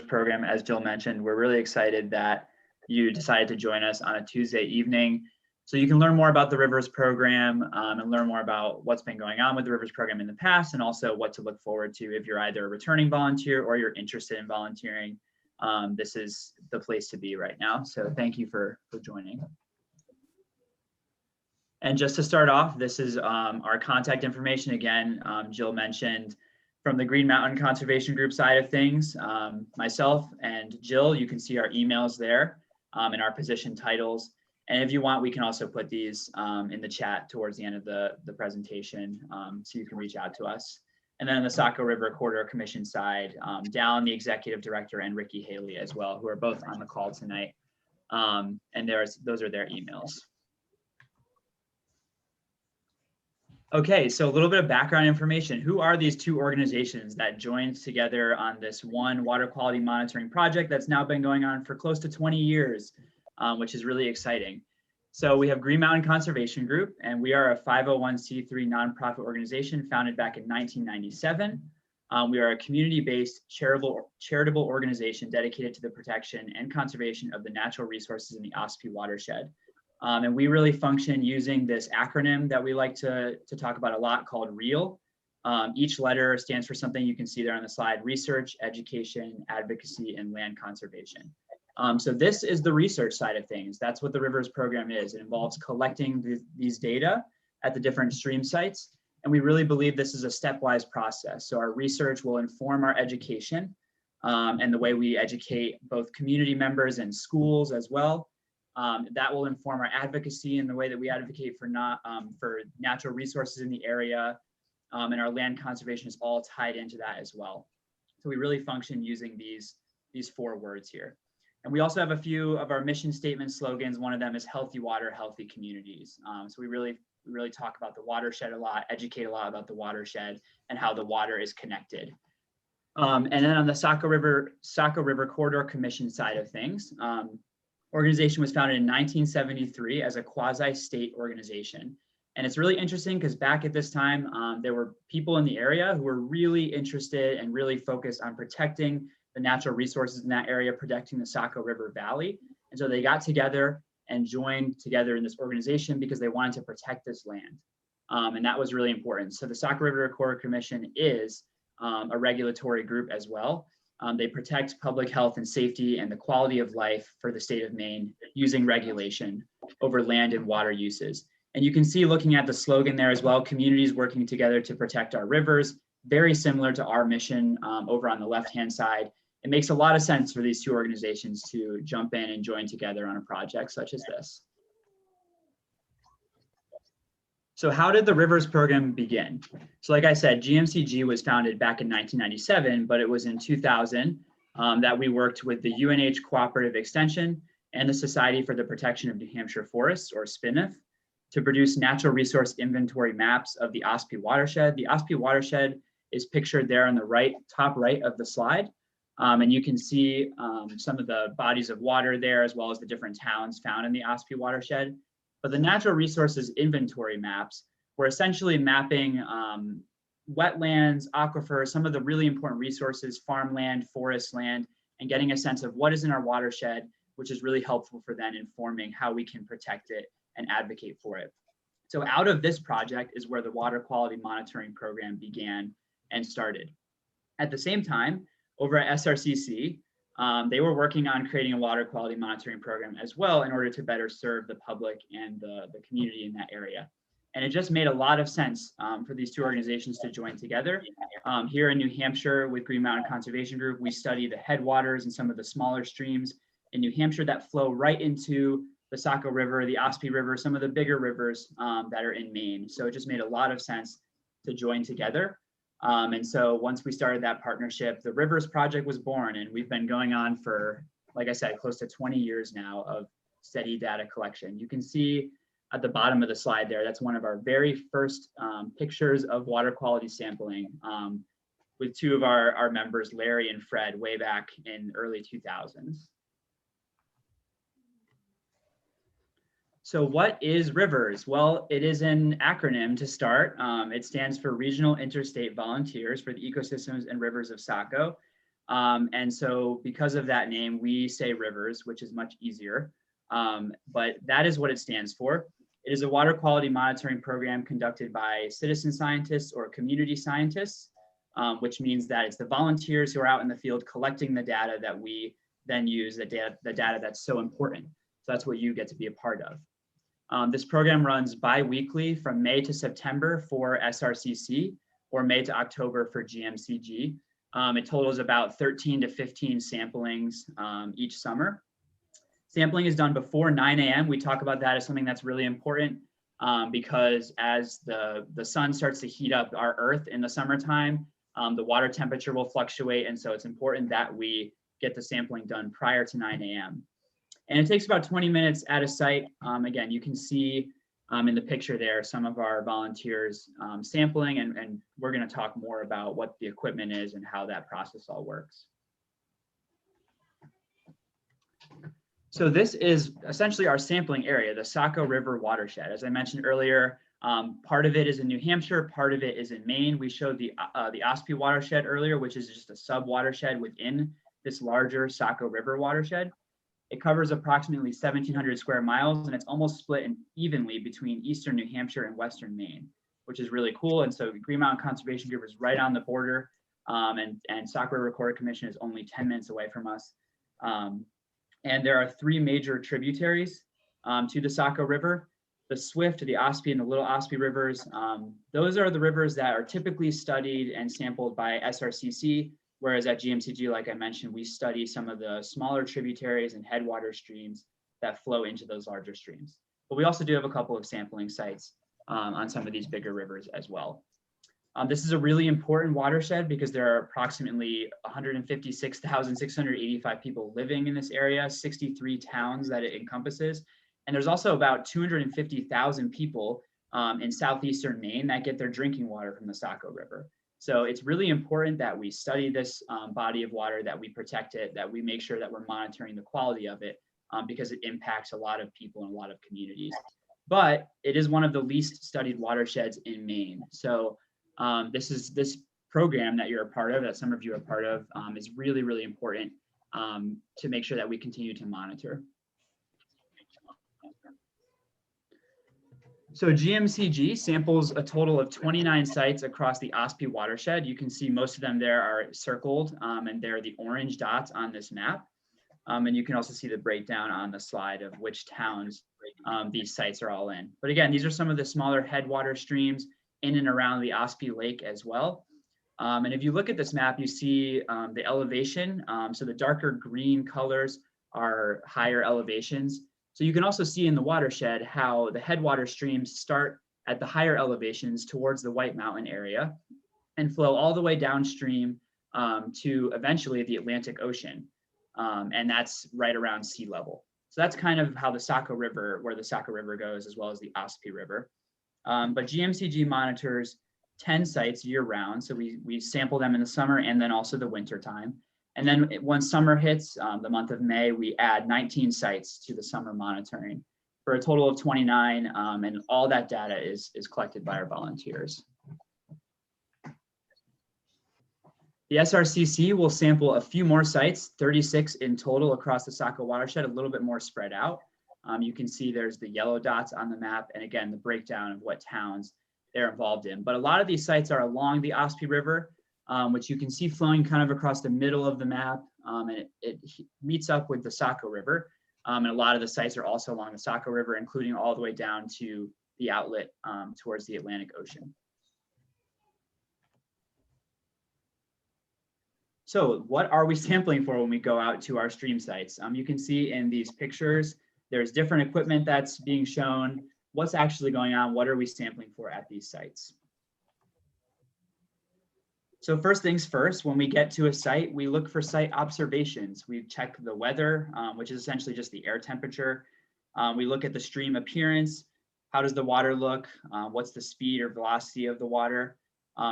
program. As Jill mentioned, we're really excited that you decided to join us on a Tuesday evening. So you can learn more about the R.I.V.E.R.S program and learn more about what's been going on with the R.I.V.E.R.S program in the past, and also what to look forward to if you're either a returning volunteer or you're interested in volunteering. This is the place to be right now. So thank you for joining. And just to start off, this is our contact information. Again, Jill mentioned from the Green Mountain Conservation Group side of things, myself and Jill, you can see our emails there and our position titles. And if you want, we can also put these in the chat towards the end of the presentation, so you can reach out to us. And then on the Saco River Corridor Commission side, Dallin, the Executive Director, and Ricky Haley as well, who are both on the call tonight. And those are their emails. Okay, so a little bit of background information. Who are these two organizations that joined together on this one water quality monitoring project that's now been going on for close to 20 years, which is really exciting. So we have Green Mountain Conservation Group, and we are a 501c3 nonprofit organization founded back in 1997. We are a community-based charitable organization dedicated to the protection and conservation of the natural resources in the R.I.V.E.R.S watershed. And we really function using this acronym that we like to talk about a lot called R.I.V.E.R.S. Each letter stands for something you can see there on the slide: research, education, advocacy, and land conservation. So this is the research side of things. That's what the R.I.V.E.R.S program is. It involves collecting these data at the different stream sites. And we really believe this is a stepwise process. So our research will inform our education and the way we educate both community members and schools as well. That will inform our advocacy and the way that we advocate for natural resources in the area, and our land conservation is all tied into that as well. So we really function using these 4 words here. And we also have a few of our mission statement slogans. One of them is healthy water, healthy communities. So we really talk about the watershed a lot, educate a lot about the watershed and how the water is connected. And then on the Saco River Corridor Commission side of things, organization was founded in 1973 as a quasi-state organization. And it's really interesting because back at this time, there were people in the area who were really interested and really focused on protecting the natural resources in that area, protecting the Saco River Valley. And so they got together and joined together in this organization because they wanted to protect this land. And that was really important. So the Saco River Corridor Commission is a regulatory group as well. They protect public health and safety and the quality of life for the state of Maine using regulation over land and water uses. And you can see, looking at the slogan there as well, communities working together to protect our rivers, very similar to our mission over on the left-hand side. It makes a lot of sense for these two organizations to jump in and join together on a project such as this. So how did the R.I.V.E.R.S program begin? So like I said, GMCG was founded back in 1997, but it was in 2000 that we worked with the UNH Cooperative Extension and the Society for the Protection of New Hampshire Forests, or SPNF, to produce natural resource inventory maps of the R.I.V.E.R.S watershed. The R.I.V.E.R.S watershed is pictured there on the top right of the slide. And you can see some of the bodies of water there, as well as the different towns found in the R.I.V.E.R.S watershed. But the natural resources inventory maps were essentially mapping wetlands, aquifers, some of the really important resources, farmland, forest land, and getting a sense of what is in our watershed, which is really helpful for then informing how we can protect it and advocate for it. So out of this project is where the water quality monitoring program began and started. At the same time, over at SRCC, they were working on creating a water quality monitoring program as well in order to better serve the public and the community in that area. And it just made a lot of sense for these two organizations to join together. Here in New Hampshire with Green Mountain Conservation Group, we study the headwaters and some of the smaller streams in New Hampshire that flow right into the Saco River, the R.I.V.E.R.S River, some of the bigger rivers that are in Maine. So it just made a lot of sense to join together. And so once we started that partnership, the R.I.V.E.R.S project was born, and we've been going on for, like I said, close to 20 years now of steady data collection. You can see at the bottom of the slide there, that's one of our very first pictures of water quality sampling with two of our members, Larry and Fred, way back in early 2000s. So what is R.I.V.E.R.S? Well, it is an acronym to start. It stands for Regional Interstate Volunteers for the Ecosystems and Rivers of Saco. And so because of that name, we say rivers, which is much easier. But that is what it stands for. It is a water quality monitoring program conducted by citizen scientists or community scientists, which means that it's the volunteers who are out in the field collecting the data that we then use, the data that's so important. So that's what you get to be a part of. This program runs bi-weekly from May to September for SRCC or May to October for GMCG. It totals about 13 to 15 samplings each summer. Sampling is done before 9 a.m. We talk about that as something that's really important because as the sun starts to heat up our Earth in the summertime, the water temperature will fluctuate. And so it's important that we get the sampling done prior to 9 a.m. And it takes about 20 minutes at a site. Again, you can see in the picture there some of our volunteers sampling, and we're going to talk more about what the equipment is and how that process all works. So this is essentially our sampling area, the Saco River watershed. As I mentioned earlier, part of it is in New Hampshire, part of it is in Maine. We showed the R.I.V.E.R.S watershed earlier, which is just a sub watershed within this larger Saco River watershed. It covers approximately 1,700 square miles, and it's almost split evenly between eastern New Hampshire and western Maine, which is really cool. And so Green Mountain Conservation Group is right on the border, and Saco River Corridor Commission is only 10 minutes away from us. And there are three major tributaries to the Saco River: the Swift, the Ospey, and the Little Ospey rivers. Those are the rivers that are typically studied and sampled by SRCC, whereas at GMCG, like I mentioned, we study some of the smaller tributaries and headwater streams that flow into those larger streams. But we also do have a couple of sampling sites on some of these bigger rivers as well. This is a really important watershed because there are approximately 156,685 people living in this area, 63 towns that it encompasses. And there's also about 250,000 people in southeastern Maine that get their drinking water from the Saco River. So it's really important that we study this body of water, that we protect it, that we make sure that we're monitoring the quality of it because it impacts a lot of people and a lot of communities. But it is one of the least studied watersheds in Maine. So this program that you're a part of, that some of you are part of, is really, really important to make sure that we continue to monitor. So GMCG samples a total of 29 sites across the Ospey watershed. You can see most of them there are circled, and they're the orange dots on this map. And you can also see the breakdown on the slide of which towns these sites are all in. But again, these are some of the smaller headwater streams in and around the Ospey Lake as well. And if you look at this map, you see the elevation. So the darker green colors are higher elevations. So you can also see in the watershed how the headwater streams start at the higher elevations towards the White Mountain area and flow all the way downstream to eventually the Atlantic Ocean. And that's right around sea level. So that's kind of how the Saco River, where the Saco River goes, as well as the Ospey River. But GMCG monitors 10 sites year round. So we sample them in the summer and then also the winter time. And then once summer hits, the month of May, we add 19 sites to the summer monitoring for a total of 29. And all that data is collected by our volunteers. The SRCC will sample a few more sites, 36 in total across the Saco watershed, a little bit more spread out. You can see there's the yellow dots on the map, and again, the breakdown of what towns they're involved in. But a lot of these sites are along the Ospey River, which you can see flowing kind of across the middle of the map, and it meets up with the Saco River. And a lot of the sites are also along the Saco River, including all the way down to the outlet towards the Atlantic Ocean. So what are we sampling for when we go out to our stream sites? You can see in these pictures, there's different equipment that's being shown. What's actually going on? What are we sampling for at these sites? So first things first, when we get to a site, we look for site observations. We check the weather, which is essentially just the air temperature. We look at the stream appearance. How does the water look? What's the speed or velocity of the water?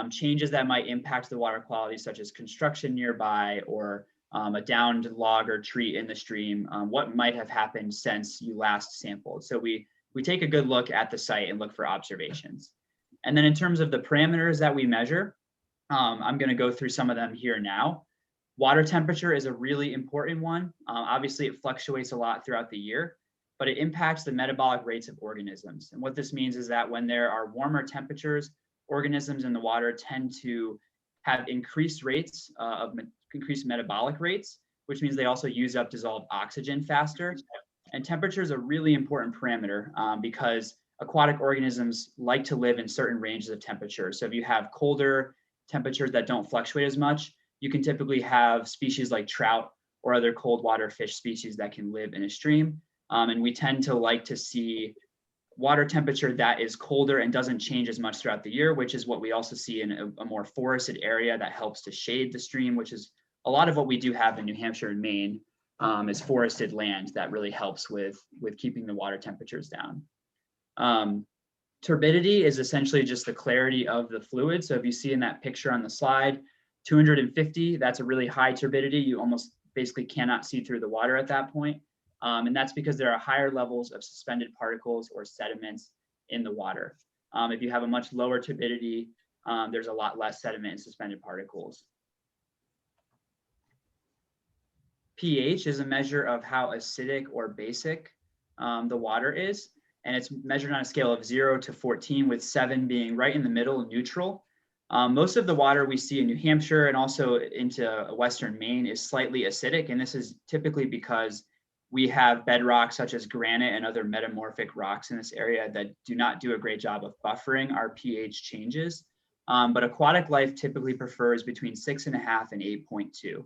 Changes that might impact the water quality, such as construction nearby or a downed log or tree in the stream, what might have happened since you last sampled. So we take a good look at the site and look for observations. And then in terms of the parameters that we measure, I'm going to go through some of them here now. Water temperature is a really important one. Obviously, it fluctuates a lot throughout the year, but it impacts the metabolic rates of organisms. And what this means is that when there are warmer temperatures, organisms in the water tend to have increased rates increased metabolic rates, which means they also use up dissolved oxygen faster. And temperature is a really important parameter because aquatic organisms like to live in certain ranges of temperature. So if you have colder temperatures that don't fluctuate as much, you can typically have species like trout or other cold water fish species that can live in a stream. And we tend to like to see water temperature that is colder and doesn't change as much throughout the year, which is what we also see in a more forested area that helps to shade the stream, which is a lot of what we do have in New Hampshire and Maine is forested land that really helps with keeping the water temperatures down. Turbidity is essentially just the clarity of the fluid. So if you see in that picture on the slide, 250, that's a really high turbidity. You almost basically cannot see through the water at that point. And that's because there are higher levels of suspended particles or sediments in the water. If you have a much lower turbidity, there's a lot less sediment and suspended particles. pH is a measure of how acidic or basic the water is. And it's measured on a scale of 0 to 14, with 7 being right in the middle, neutral. Most of the water we see in New Hampshire and also into Western Maine is slightly acidic. And this is typically because we have bedrock such as granite and other metamorphic rocks in this area that do not do a great job of buffering our pH changes. But aquatic life typically prefers between 6.5 and 8.2.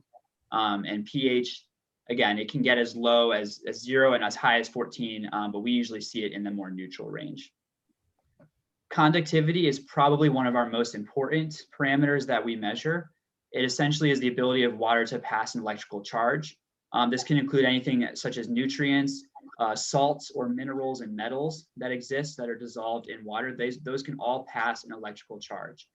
And pH, again, it can get as low as 0 and as high as 14, but we usually see it in the more neutral range. Conductivity is probably one of our most important parameters that we measure. It essentially is the ability of water to pass an electrical charge. This can include anything such as nutrients, salts or minerals and metals that exist that are dissolved in water. Those can all pass an electrical charge.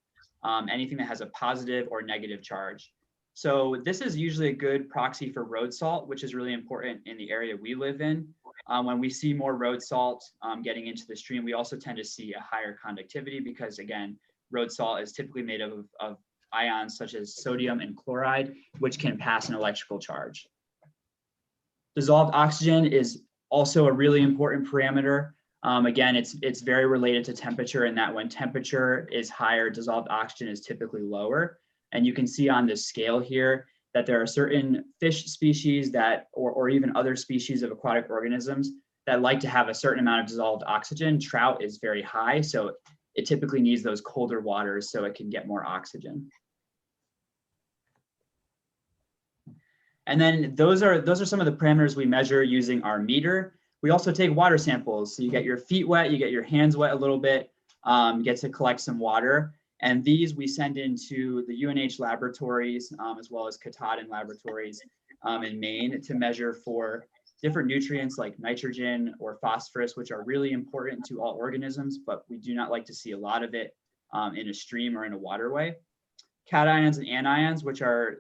Anything that has a positive or negative charge. So this is usually a good proxy for road salt, which is really important in the area we live in. When we see more road salt getting into the stream, we also tend to see a higher conductivity because, again, road salt is typically made of ions such as sodium and chloride, which can pass an electrical charge. Dissolved oxygen is also a really important parameter. Again, it's very related to temperature, in that when temperature is higher, dissolved oxygen is typically lower. And you can see on this scale here that there are certain fish species that, or even other species of aquatic organisms that like to have a certain amount of dissolved oxygen. Trout is very high, so it typically needs those colder waters so it can get more oxygen. And then those are some of the parameters we measure using our meter. We also take water samples. So you get your feet wet, you get your hands wet a little bit, you get to collect some water. And these we send into the UNH laboratories, as well as Katahdin laboratories in Maine, to measure for different nutrients like nitrogen or phosphorus, which are really important to all organisms, but we do not like to see a lot of it in a stream or in a waterway. Cations and anions, which are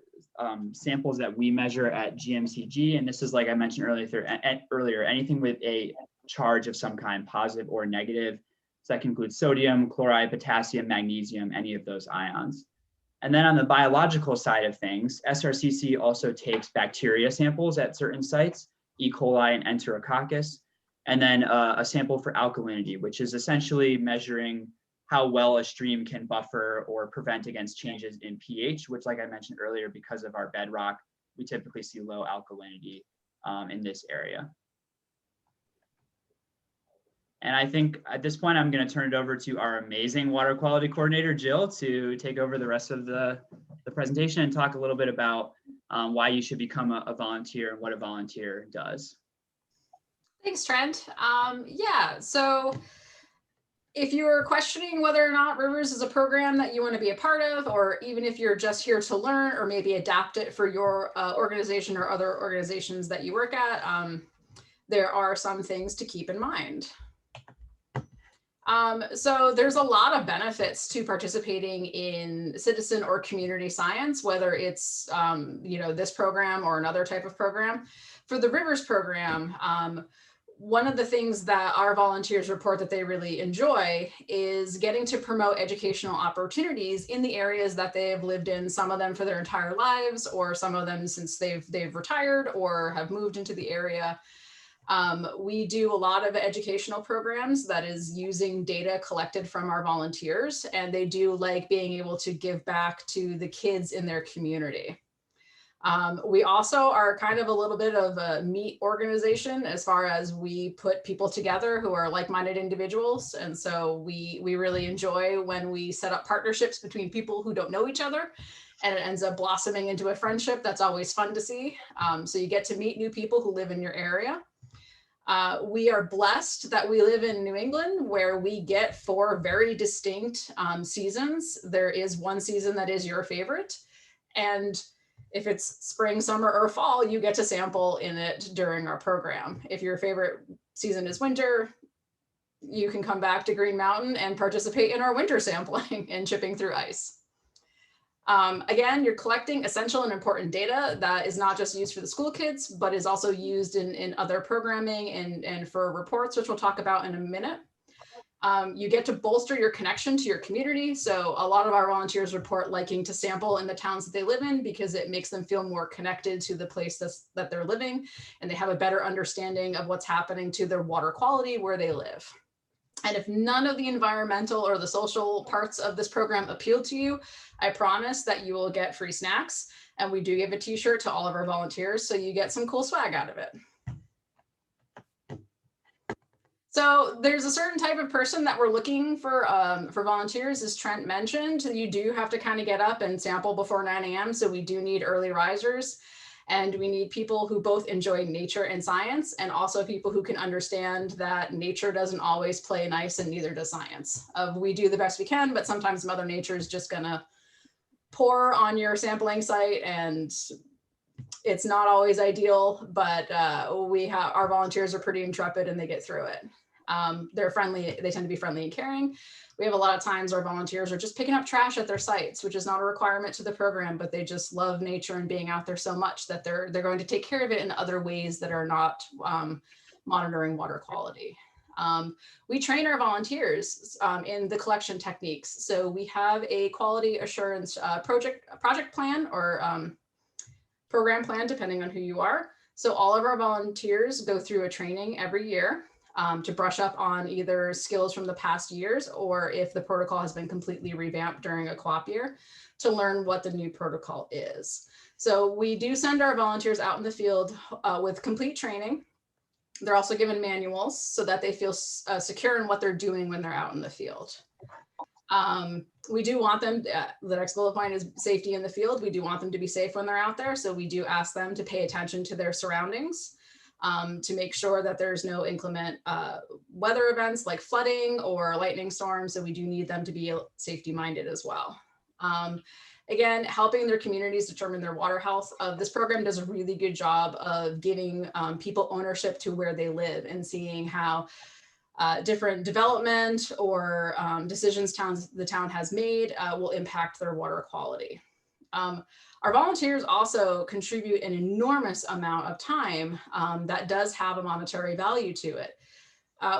samples that we measure at GMCG. And this is, like I mentioned earlier, anything with a charge of some kind, positive or negative. So that can include sodium, chloride, potassium, magnesium, any of those ions. And then on the biological side of things, SRCC also takes bacteria samples at certain sites, E. coli and Enterococcus, and then a sample for alkalinity, which is essentially measuring how well a stream can buffer or prevent against changes in pH, which, like I mentioned earlier, because of our bedrock, we typically see low alkalinity in this area. And I think at this point, I'm going to turn it over to our amazing water quality coordinator, Jill, to take over the rest of the presentation and talk a little bit about why you should become a volunteer and what a volunteer does. Thanks, Trent. Yeah, so if you're questioning whether or not R.I.V.E.R.S is a program that you want to be a part of, or even if you're just here to learn or maybe adapt it for your organization or other organizations that you work at, there are some things to keep in mind. So there's a lot of benefits to participating in citizen or community science, whether it's this program or another type of program. For the R.I.V.E.R.S program, one of the things that our volunteers report that they really enjoy is getting to promote educational opportunities in the areas that they have lived in, some of them for their entire lives, or some of them since they've retired or have moved into the area. We do a lot of educational programs that is using data collected from our volunteers, and they do like being able to give back to the kids in their community. We also are kind of a little bit of a meet organization as far as we put people together who are like-minded individuals. And so we really enjoy when we set up partnerships between people who don't know each other, and it ends up blossoming into a friendship. That's always fun to see. So you get to meet new people who live in your area. We are blessed that we live in New England, where we get 4 very distinct seasons. There is one season that is your favorite. And if it's spring, summer, or fall, you get to sample in it during our program. If your favorite season is winter, you can come back to Green Mountain and participate in our winter sampling and chipping through ice. Again, you're collecting essential and important data that is not just used for the school kids, but is also used in other programming and for reports, which we'll talk about in a minute. You get to bolster your connection to your community. So a lot of our volunteers report liking to sample in the towns that they live in because it makes them feel more connected to the place that they're living, and they have a better understanding of what's happening to their water quality where they live. And if none of the environmental or the social parts of this program appeal to you, I promise that you will get free snacks. And we do give a t-shirt to all of our volunteers, so you get some cool swag out of it. So there's a certain type of person that we're looking for volunteers, as Trent mentioned. You do have to kind of get up and sample before 9 a.m. So we do need early risers, and we need people who both enjoy nature and science, and also people who can understand that nature doesn't always play nice, and neither does science. We do the best we can, but sometimes Mother Nature is just gonna pour on your sampling site, and it's not always ideal, but our volunteers are pretty intrepid and they get through it. They're friendly, they tend to be friendly and caring. We have a lot of times our volunteers are just picking up trash at their sites, which is not a requirement to the program, but they just love nature and being out there so much that they're going to take care of it in other ways that are not monitoring water quality. We train our volunteers in the collection techniques. So we have a quality assurance project plan or program plan, depending on who you are. So all of our volunteers go through a training every year to brush up on either skills from the past years, or if the protocol has been completely revamped during a co-op year, to learn what the new protocol is. So we do send our volunteers out in the field with complete training. They're also given manuals so that they feel secure in what they're doing when they're out in the field. We do want them, the next bullet point is safety in the field. We do want them to be safe when they're out there. So we do ask them to pay attention to their surroundings, to make sure that there's no inclement weather events like flooding or lightning storms. So we do need them to be safety minded as well. Again, helping their communities determine their water health. This program does a really good job of giving people ownership to where they live and seeing how different development or decisions the town has made will impact their water quality. Our volunteers also contribute an enormous amount of time that does have a monetary value to it.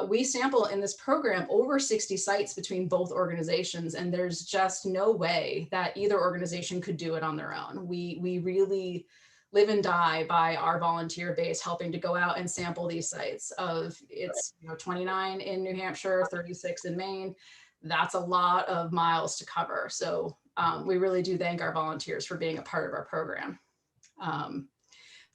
We sample in this program over 60 sites between both organizations, and there's just no way that either organization could do it on their own. We really live and die by our volunteer base helping to go out and sample these sites. It's 29 in New Hampshire, 36 in Maine. That's a lot of miles to cover. So we really do thank our volunteers for being a part of our program.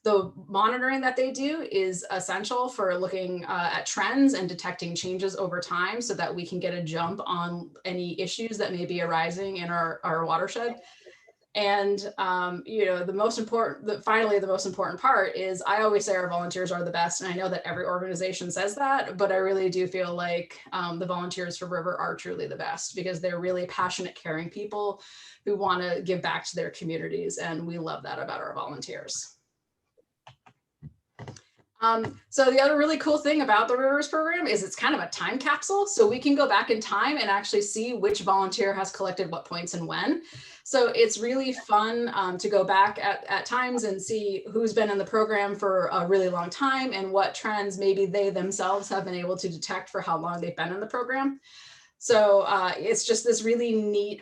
The monitoring that they do is essential for looking at trends and detecting changes over time so that we can get a jump on any issues that may be arising in our watershed. And the most important part is, I always say our volunteers are the best, and I know that every organization says that, but I really do feel like the volunteers for River are truly the best, because they're really passionate, caring people who want to give back to their communities, and we love that about our volunteers. So the other really cool thing about the R.I.V.E.R.S program is it's kind of a time capsule. So we can go back in time and actually see which volunteer has collected what points and when. So it's really fun to go back at times and see who's been in the program for a really long time and what trends maybe they themselves have been able to detect for how long they've been in the program. So it's just this really neat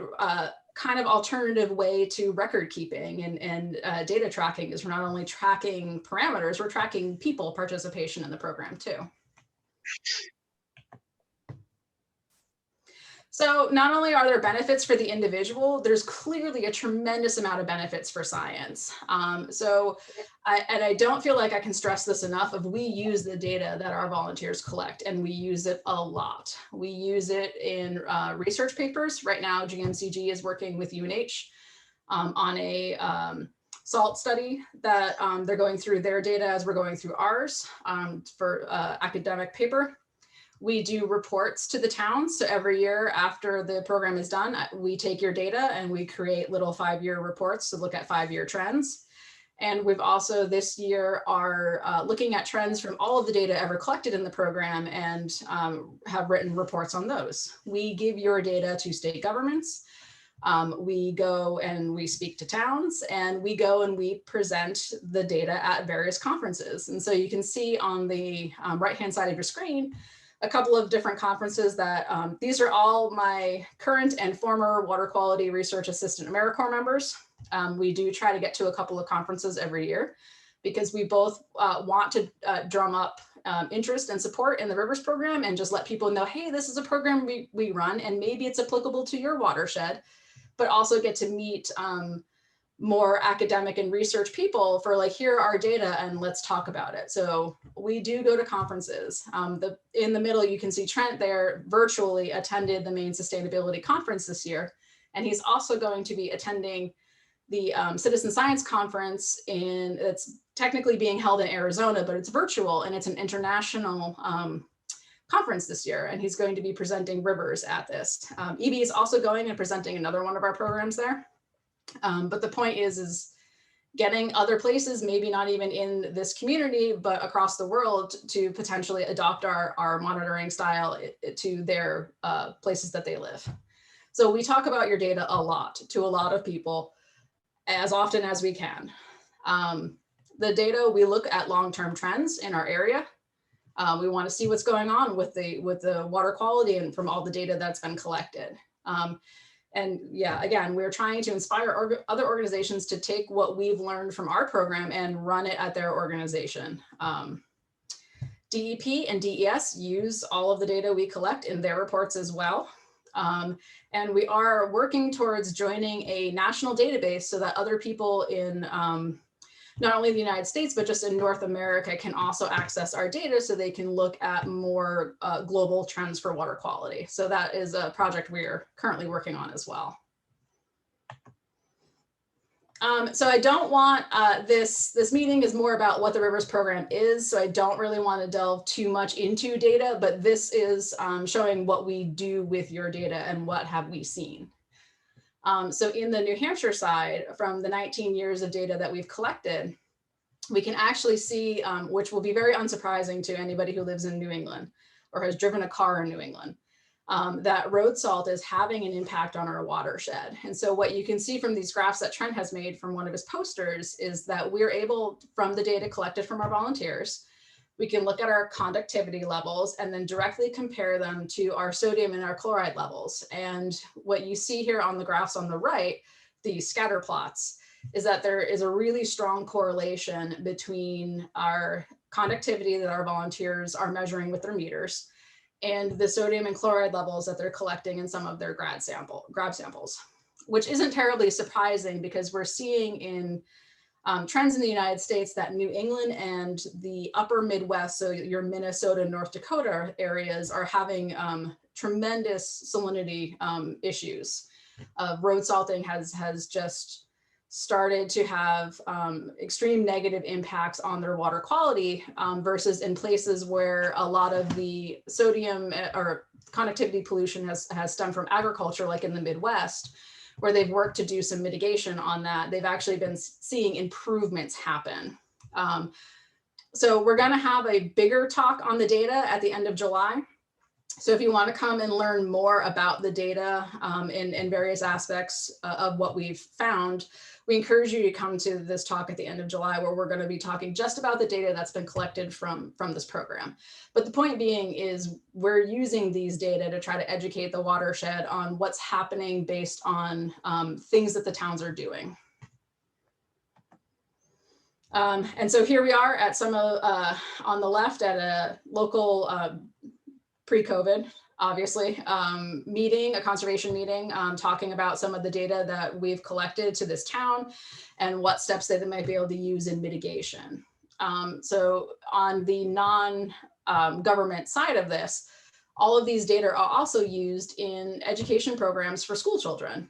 kind of alternative way to record keeping and data tracking, is we're not only tracking parameters, we're tracking people participation in the program too. So not only are there benefits for the individual, there's clearly a tremendous amount of benefits for science. I don't feel like I can stress this enough of we use the data that our volunteers collect, and we use it a lot. We use it in research papers. Right now, GMCG is working with UNH on a salt study that they're going through their data as we're going through ours for academic paper. We do reports to the towns. So every year after the program is done, we take your data and we create little 5-year reports to look at 5-year trends. And we've also this year are looking at trends from all of the data ever collected in the program and have written reports on those. We give your data to state governments. We go and we speak to towns, and we go and we present the data at various conferences. And so you can see on the right-hand side of your screen a couple of different conferences that these are all my current and former water quality research assistant AmeriCorps members. We do try to get to a couple of conferences every year because we both want to drum up interest and support in the R.I.V.E.R.S program and just let people know, hey, this is a program we run and maybe it's applicable to your watershed, but also get to meet more academic and research people for like, here are our data and let's talk about it. So we do go to conferences. In the middle, you can see Trent there virtually attended the main sustainability conference this year. And he's also going to be attending the Citizen Science Conference it's technically being held in Arizona, but it's virtual and it's an international conference this year. And he's going to be presenting R.I.V.E.R.S at this. Evie is also going and presenting another one of our programs there. But the point is getting other places, maybe not even in this community, but across the world to potentially adopt our monitoring style to their places that they live. So we talk about your data a lot to a lot of people as often as we can. The data, we look at long-term trends in our area. We want to see what's going on with the water quality and from all the data that's been collected. And yeah, again, we're trying to inspire other organizations to take what we've learned from our program and run it at their organization. DEP and DES use all of the data we collect in their reports as well. And we are working towards joining a national database so that other people in not only the United States, but just in North America can also access our data so they can look at more global trends for water quality. So that is a project we're currently working on as well. So I don't want, this meeting is more about what the R.I.V.E.R.S program is. So I don't really want to delve too much into data, but this is showing what we do with your data and what have we seen. So in the New Hampshire side, from the 19 years of data that we've collected, we can actually see, which will be very unsurprising to anybody who lives in New England or has driven a car in New England, that road salt is having an impact on our watershed. And so what you can see from these graphs that Trent has made from one of his posters is that we're able, from the data collected from our volunteers, we can look at our conductivity levels and then directly compare them to our sodium and our chloride levels. And what you see here on the graphs on the right, the scatter plots, is that there is a really strong correlation between our conductivity that our volunteers are measuring with their meters and the sodium and chloride levels that they're collecting in some of their grab samples, which isn't terribly surprising because we're seeing in trends in the United States that New England and the upper Midwest, so your Minnesota, North Dakota areas, are having tremendous salinity issues. Road salting has just started to have extreme negative impacts on their water quality versus in places where a lot of the sodium or conductivity pollution has stemmed from agriculture, like in the Midwest, where they've worked to do some mitigation on that. They've actually been seeing improvements happen. So we're going to have a bigger talk on the data at the end of July. So if you want to come and learn more about the data in various aspects of what we've found, we encourage you to come to this talk at the end of July, where we're going to be talking just about the data that's been collected from this program. But the point being is we're using these data to try to educate the watershed on what's happening based on things that the towns are doing. And so here we are at some on the left at a local pre-COVID, obviously, meeting, a conservation meeting, talking about some of the data that we've collected to this town and what steps they might be able to use in mitigation. So on the non-government side of this, all of these data are also used in education programs for school children.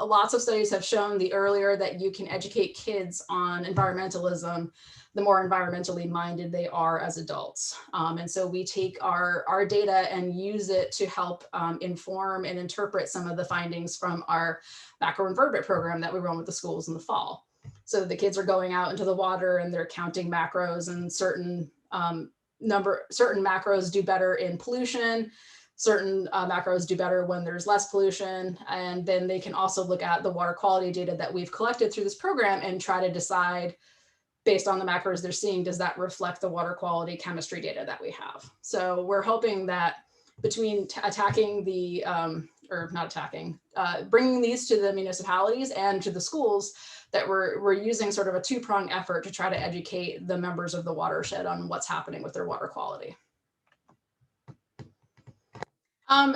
Lots of studies have shown the earlier that you can educate kids on environmentalism, the more environmentally minded they are as adults. And so we take our data and use it to help inform and interpret some of the findings from our Saco program that we run with the schools in the fall. So the kids are going out into the water and they're counting macros, and certain macros do better in pollution, certain macros do better when there's less pollution. And then they can also look at the water quality data that we've collected through this program and try to decide, based on the macros they're seeing, does that reflect the water quality chemistry data that we have? So we're hoping that between attacking the, bringing these to the municipalities and to the schools, that we're using sort of a two-pronged effort to try to educate the members of the watershed on what's happening with their water quality.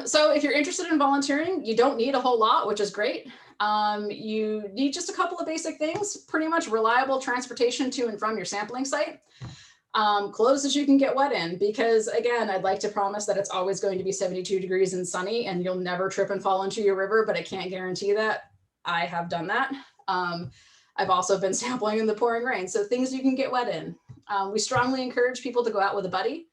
So if you're interested in volunteering, you don't need a whole lot, which is great. You need just a couple of basic things, pretty much reliable transportation to and from your sampling site, clothes that you can get wet in, because again, I'd like to promise that it's always going to be 72 degrees and sunny and you'll never trip and fall into your river, but I can't guarantee that. I have done that. I've also been sampling in the pouring rain, so things you can get wet in. We strongly encourage people to go out with a buddy.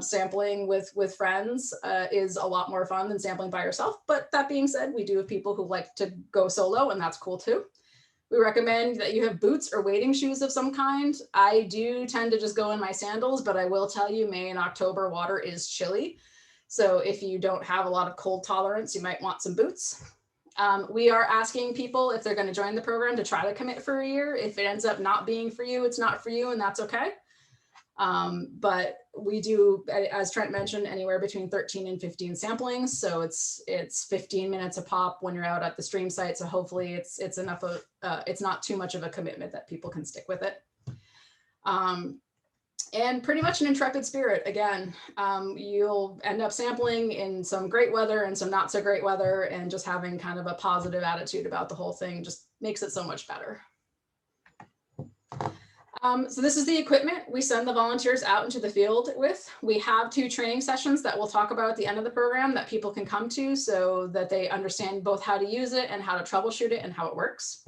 Sampling with friends is a lot more fun than sampling by yourself. But that being said, we do have people who like to go solo, and that's cool too. We recommend that you have boots or wading shoes of some kind. I do tend to just go in my sandals, but I will tell you, May and October water is chilly. So if you don't have a lot of cold tolerance, you might want some boots. We are asking people, if they're going to join the program, to try to commit for a year. If it ends up not being for you, it's not for you, and that's okay. But we do, as Trent mentioned, anywhere between 13 and 15 samplings. So it's 15 minutes a pop when you're out at the stream site. So hopefully it's enough of, it's not too much of a commitment that people can stick with it. And pretty much an intrepid spirit. Again, you'll end up sampling in some great weather and some not so great weather, and just having kind of a positive attitude about the whole thing just makes it so much better. So this is the equipment we send the volunteers out into the field with. We have 2 training sessions that we'll talk about at the end of the program that people can come to, so that they understand both how to use it and how to troubleshoot it and how it works.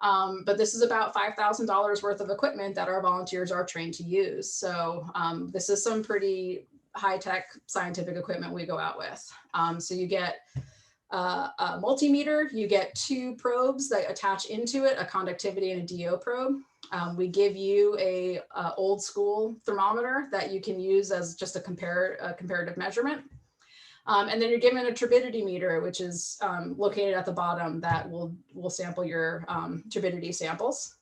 But this is about $5,000 worth of equipment that our volunteers are trained to use. So this is some pretty high-tech scientific equipment we go out with. So you get a multimeter, you get 2 probes that attach into it, a conductivity and a DO probe. We give you a old school thermometer that you can use as just a comparative measurement. And then you're given a turbidity meter, which is located at the bottom, that will sample your turbidity samples.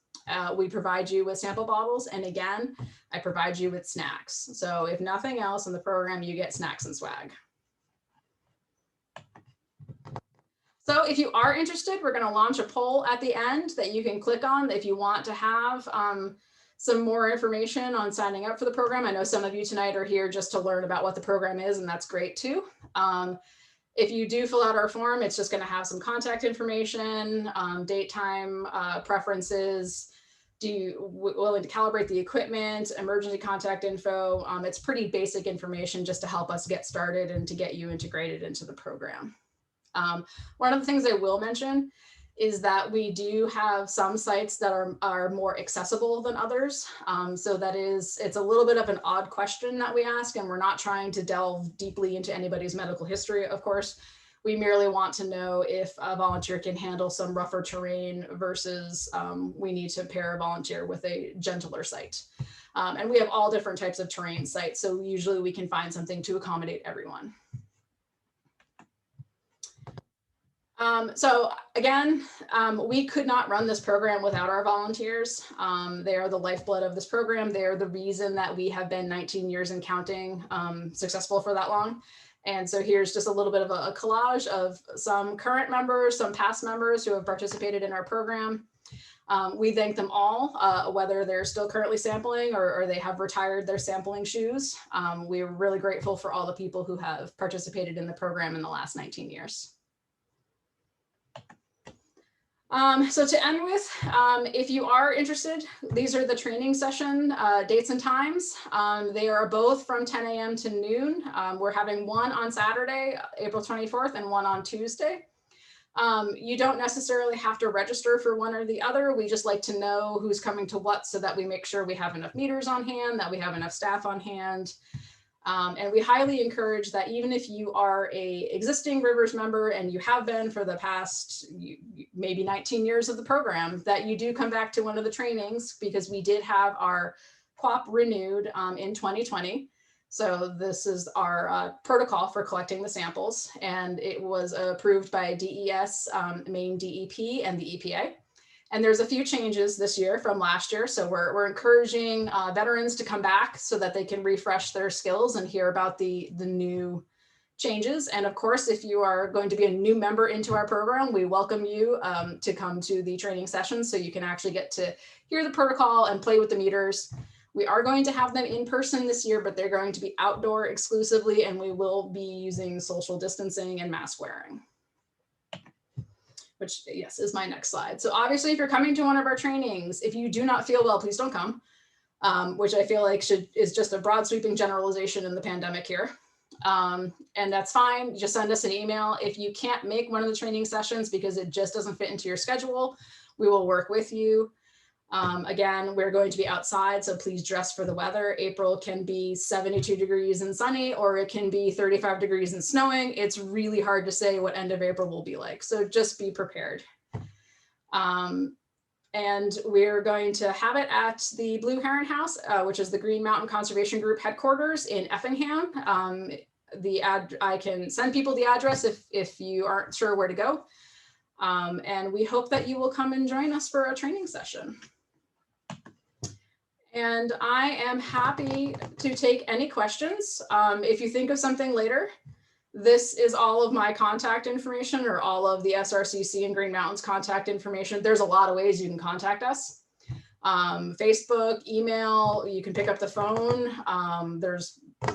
We provide you with sample bottles. And again, I provide you with snacks. So if nothing else in the program, you get snacks and swag. So if you are interested, we're going to launch a poll at the end that you can click on if you want to have some more information on signing up for the program. I know some of you tonight are here just to learn about what the program is, and that's great too. If you do fill out our form, it's just going to have some contact information, date, time, preferences, willing to calibrate the equipment, emergency contact info. It's pretty basic information just to help us get started and to get you integrated into the program. One of the things I will mention is that we do have some sites that are more accessible than others. So it's a little bit of an odd question that we ask, and we're not trying to delve deeply into anybody's medical history, of course. We merely want to know if a volunteer can handle some rougher terrain versus we need to pair a volunteer with a gentler site. And we have all different types of terrain sites, so usually we can find something to accommodate everyone. So again, we could not run this program without our volunteers. They are the lifeblood of this program. They are the reason that we have been 19 years and counting successful for that long. And so here's just a little bit of a collage of some current members, some past members who have participated in our program. We thank them all, whether they're still currently sampling or they have retired their sampling shoes. We're really grateful for all the people who have participated in the program in the last 19 years. So to end with, if you are interested, these are the training session dates and times. They are both from 10 a.m. to noon. We're having one on Saturday, April 24th, and one on Tuesday. You don't necessarily have to register for one or the other. We just like to know who's coming to what so that we make sure we have enough meters on hand, that we have enough staff on hand. And we highly encourage that even if you are a existing R.I.V.E.R.S member and you have been for the past maybe 19 years of the program, that you do come back to one of the trainings, because we did have our QAP renewed in 2020. So this is our protocol for collecting the samples, and it was approved by DES, Maine DEP, and the EPA. And there's a few changes this year from last year. So we're encouraging veterans to come back so that they can refresh their skills and hear about the new changes. And of course, if you are going to be a new member into our program, we welcome you to come to the training sessions so you can actually get to hear the protocol and play with the meters. We are going to have them in person this year, but they're going to be outdoor exclusively, and we will be using social distancing and mask wearing. Which, yes, is my next slide. So obviously, if you're coming to one of our trainings, if you do not feel well, please don't come, which I feel like is just a broad sweeping generalization in the pandemic here. And that's fine. Just send us an email. If you can't make one of the training sessions because it just doesn't fit into your schedule, we will work with you. Again, we're going to be outside, so please dress for the weather. April can be 72 degrees and sunny, or it can be 35 degrees and snowing. It's really hard to say what end of April will be like, so just be prepared. And we're going to have it at the Blue Heron House, which is the Green Mountain Conservation Group headquarters in Effingham. I can send people the address if you aren't sure where to go. And we hope that you will come and join us for a training session. And I am happy to take any questions. If you think of something later, this is all of my contact information, or all of the SRCC and Green Mountains contact information. There's a lot of ways you can contact us. Facebook, email, you can pick up the phone.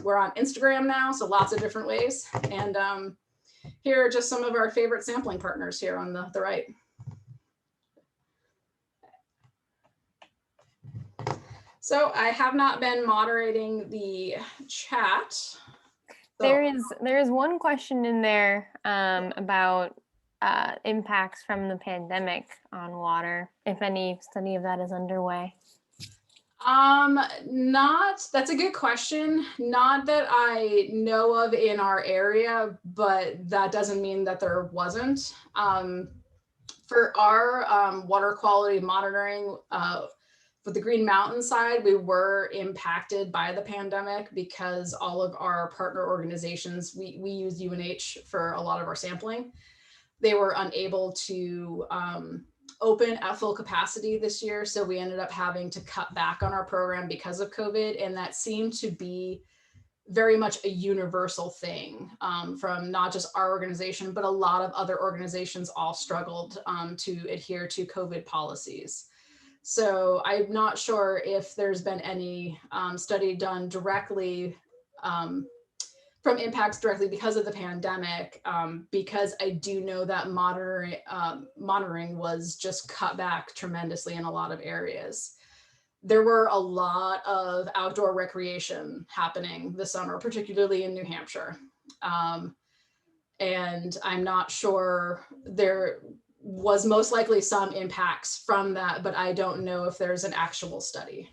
We're on Instagram now, so lots of different ways. And here are just some of our favorite sampling partners here on the right. So I have not been moderating the chat. So there is one question in there about impacts from the pandemic on water, if any study of that is underway. That's a good question. Not that I know of in our area, but that doesn't mean that there wasn't. For our water quality monitoring, for the Green Mountain side, we were impacted by the pandemic because all of our partner organizations, we use UNH for a lot of our sampling. They were unable to open at full capacity this year. So we ended up having to cut back on our program because of COVID. And that seemed to be very much a universal thing from not just our organization, but a lot of other organizations all struggled to adhere to COVID policies. So I'm not sure if there's been any study done directly from impacts directly because of the pandemic, because I do know that monitoring was just cut back tremendously in a lot of areas. There were a lot of outdoor recreation happening this summer, particularly in New Hampshire. And I'm not sure, there was most likely some impacts from that, but I don't know if there's an actual study.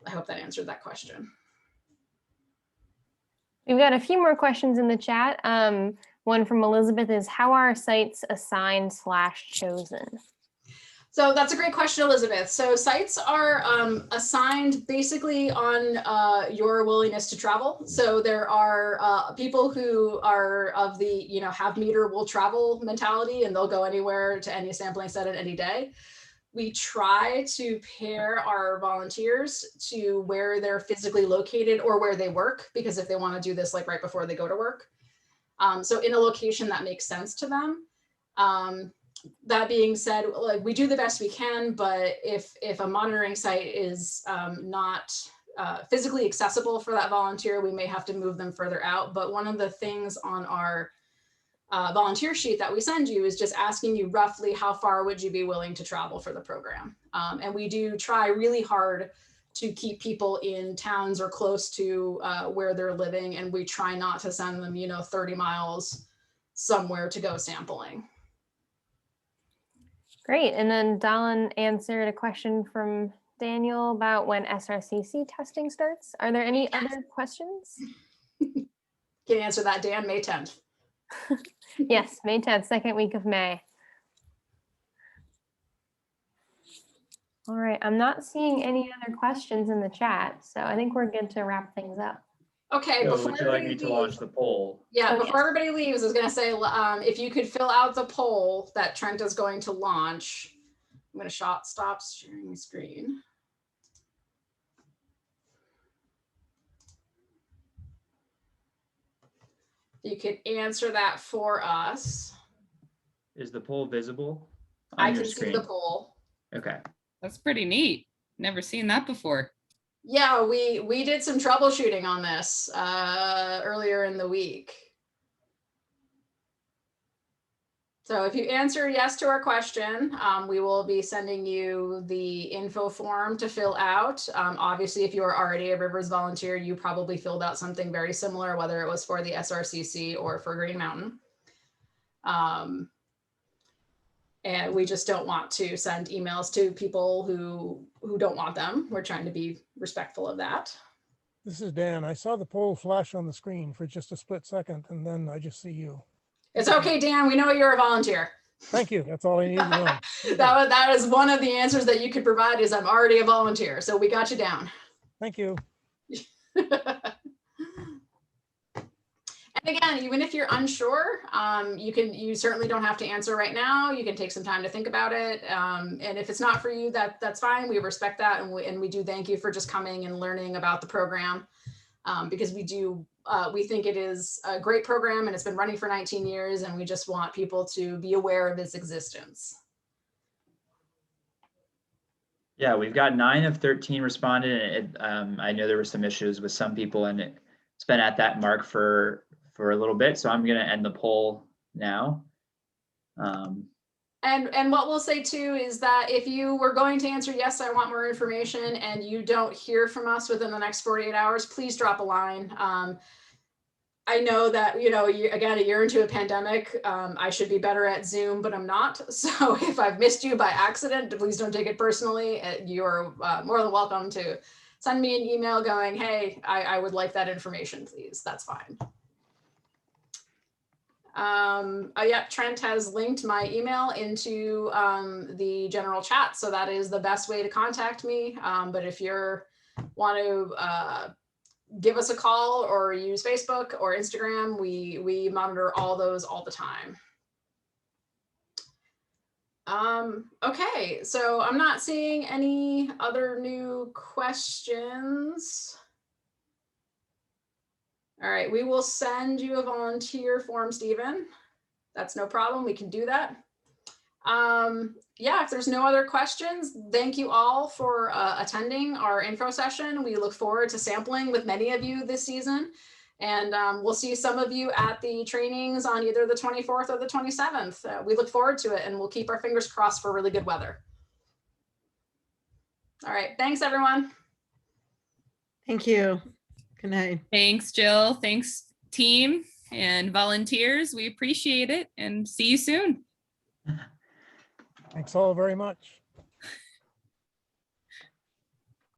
I hope that answered that question. We've got a few more questions in the chat. one from Elizabeth is, how are sites assigned / chosen? So that's a great question, Elizabeth. So sites are assigned basically on your willingness to travel. So there are people who are of the, have meter will travel mentality, and they'll go anywhere to any sampling set at any day. We try to pair our volunteers to where they're physically located or where they work, because if they want to do this like right before they go to work. So in a location that makes sense to them. That being said, like, we do the best we can, but if a monitoring site is not physically accessible for that volunteer, we may have to move them further out. But one of the things on our volunteer sheet that we send you is just asking you roughly how far would you be willing to travel for the program. And we do try really hard to keep people in towns or close to where they're living. And we try not to send them, 30 miles somewhere to go sampling. Great. And then Dallin answered a question from Daniel about when SRCC testing starts. Are there any other questions? Can answer that, Dan. May 10th. Yes, May 10th, second week of May. All right, I'm not seeing any other questions in the chat, so I think we're good to wrap things up. Okay, So before would you like me to launch the poll? Yeah, Oh, before yes. everybody leaves, I was gonna say, if you could fill out the poll that Trent is going to launch. I'm gonna stop sharing the screen. You could answer that for us. Is the poll visible I on your can see screen? the poll. Okay. That's pretty neat. Never seen that before. Yeah, we did some troubleshooting on this earlier in the week. So if you answer yes to our question, we will be sending you the info form to fill out. Obviously, if you are already a R.I.V.E.R.S volunteer, you probably filled out something very similar, whether it was for the SRCC or for Green Mountain. And we just don't want to send emails to people who don't want them. We're trying to be respectful of that. This is Dan. I saw the poll flash on the screen for just a split second, and then I just see you. It's okay, Dan. We know you're a volunteer. Thank you. That's all I need to know. That is one of the answers that you could provide is I'm already a volunteer. So we got you down. Thank you. And again, even if you're unsure, you certainly don't have to answer right now. You can take some time to think about it. And if it's not for you, that's fine. We respect that. And we do thank you for just coming and learning about the program, because we think it is a great program and it's been running for 19 years. And we just want people to be aware of its existence. Yeah, we've got 9 of 13 responded. I know there were some issues with some people, and it's been at that mark for a little bit. So I'm going to end the poll now. And what we'll say too is that if you were going to answer yes, I want more information, and you don't hear from us within the next 48 hours, please drop a line. I know that, again, a year into a pandemic, I should be better at Zoom, but I'm not. So if I've missed you by accident, please don't take it personally. You're more than welcome to send me an email going, hey, I would like that information, please. That's fine. Yeah, Trent has linked my email into the general chat. So that is the best way to contact me. But if you want to give us a call or use Facebook or Instagram, we monitor all those all the time. Okay, so I'm not seeing any other new questions. All right, we will send you a volunteer form, Stephen. That's no problem, we can do that. Yeah, if there's no other questions, thank you all for attending our info session. We look forward to sampling with many of you this season. And we'll see some of you at the trainings on either the 24th or the 27th. We look forward to it, and we'll keep our fingers crossed for really good weather. All right, thanks everyone. Thank you. Good night. Thanks, Jill. Thanks, team and volunteers. We appreciate it, and see you soon. Thanks all very much.